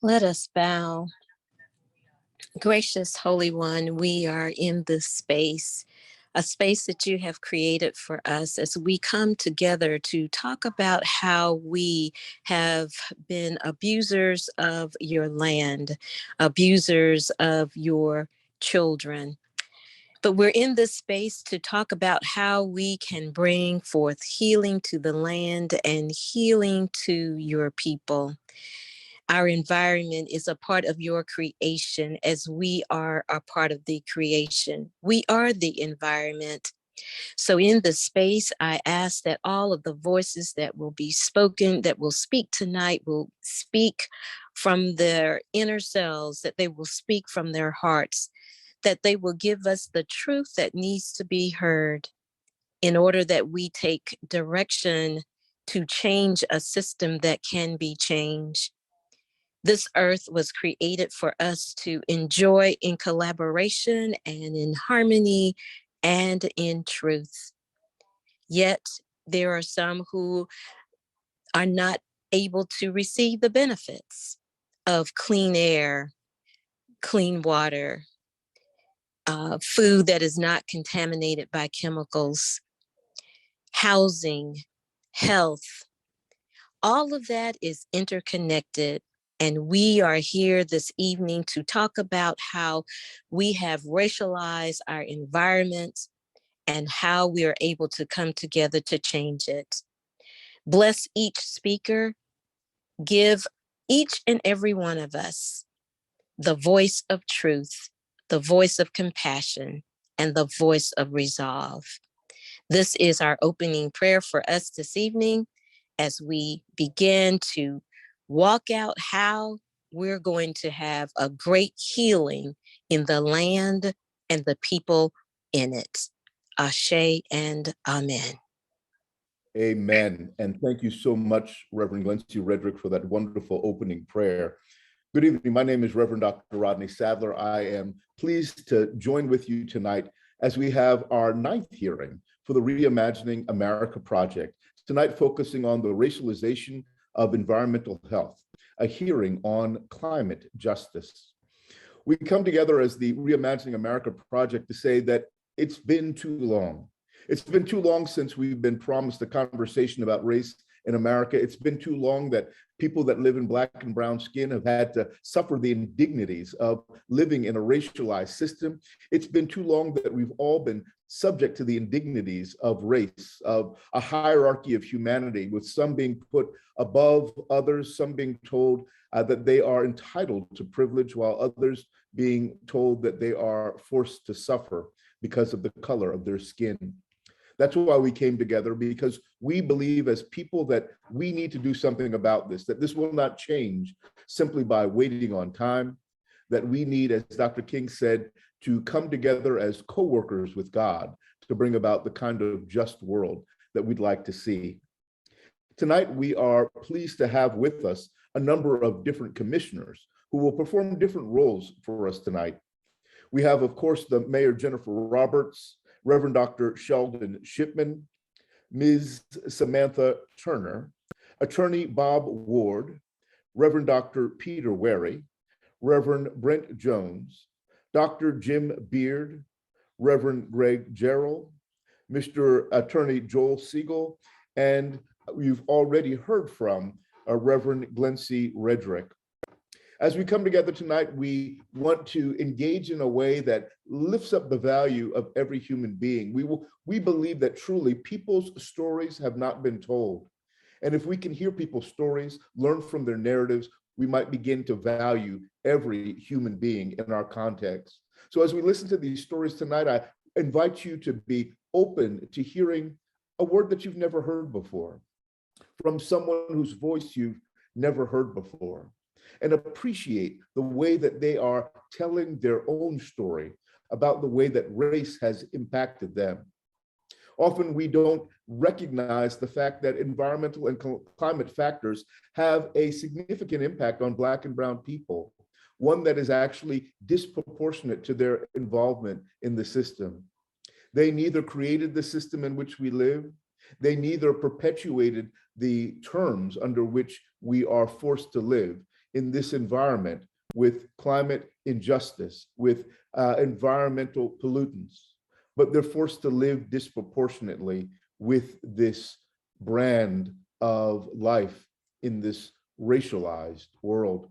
Let us bow. Gracious Holy One, we are in this space, a space that you have created for us as we come together to talk about how we have been abusers of your land, abusers of your children. But we're in this space to talk about how we can bring forth healing to the land and healing to your people. Our environment is a part of your creation as we are a part of the creation. We are the environment. So in this space, I ask that all of the voices that will be spoken, that will speak tonight, will speak from their inner selves, that they will speak from their hearts, that they will give us the truth that needs to be heard in order that we take direction to change a system that can be changed. This earth was created for us to enjoy in collaboration and in harmony and in truth. Yet there are some who are not able to receive the benefits of clean air, clean water, food that is not contaminated by chemicals, housing, health. All of that is interconnected. And we are here this evening to talk about how we have racialized our environment and how we are able to come together to change it. Bless each speaker. Give each and every one of us the voice of truth, the voice of compassion, and the voice of resolve. This is our opening prayer for us this evening as we begin to walk out how we're going to have a great healing in the land and the people in it. Ashe and Amen. Amen. And thank you so much, Reverend Glencie Rhedrick, for that wonderful opening prayer. Good evening. My name is Reverend Dr. Rodney Sadler. I am pleased to join with you tonight as we have our 9th hearing for the Reimagining America Project, tonight focusing on the racialization of environmental health, a hearing on climate justice. We come together as the Reimagining America Project to say that it's been too long. It's been too long since we've been promised a conversation about race in America. It's been too long that people that live in Black and brown skin have had to suffer the indignities of living in a racialized system. It's been too long that we've all been subject to the indignities of race, of a hierarchy of humanity, with some being put above others, some being told that they are entitled to privilege, while others being told that they are forced to suffer because of the color of their skin. That's why we came together, because we believe as people that we need to do something about this, that this will not change simply by waiting on time, that we need, as Dr. King said, to come together as co-workers with God to bring about the kind of just world that we'd like to see. Tonight, we are pleased to have with us a number of different commissioners who will perform different roles for us tonight. We have, of course, the Mayor Jennifer Roberts, Reverend Dr. Sheldon Shipman, Ms. Samantha Turner, Attorney Bob Ward, Reverend Dr. Peter Wary, Reverend Brent Jones, Dr. Jim Beard, Reverend Greg Gerald, Mr. Attorney Joel Siegel, and you've already heard from Reverend Glencie Rhedrick. As we come together tonight, we want to engage in a way that lifts up the value of every human being. We believe that truly people's stories have not been told. And if we can hear people's stories, learn from their narratives, we might begin to value every human being in our context. So as we listen to these stories tonight, I invite you to be open to hearing a word that you've never heard before, from someone whose voice you've never heard before, and appreciate the way that they are telling their own story about the way that race has impacted them. Often we don't recognize the fact that environmental and climate factors have a significant impact on Black and brown people, one that is actually disproportionate to their involvement in the system. They neither created the system in which we live, they neither perpetuated the terms under which we are forced to live. in this environment with climate injustice, with environmental pollutants, but they're forced to live disproportionately with this brand of life in this racialized world.